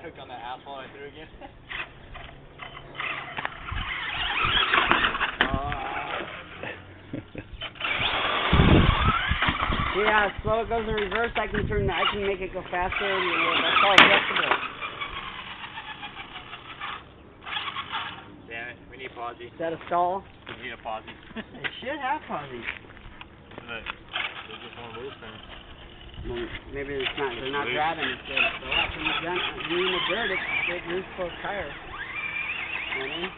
hook on that asphalt I threw again. Yeah, slow it goes in reverse. I can make it go faster. And, that's all adjustable. Damn it, we need Posy. Is that a stall? We need a Posy. It should have Posy. Look, they just won't move from it. Well, maybe it's not. They're not grabbing it. So when you're in the dirt, it moves both tires. You know what I mean?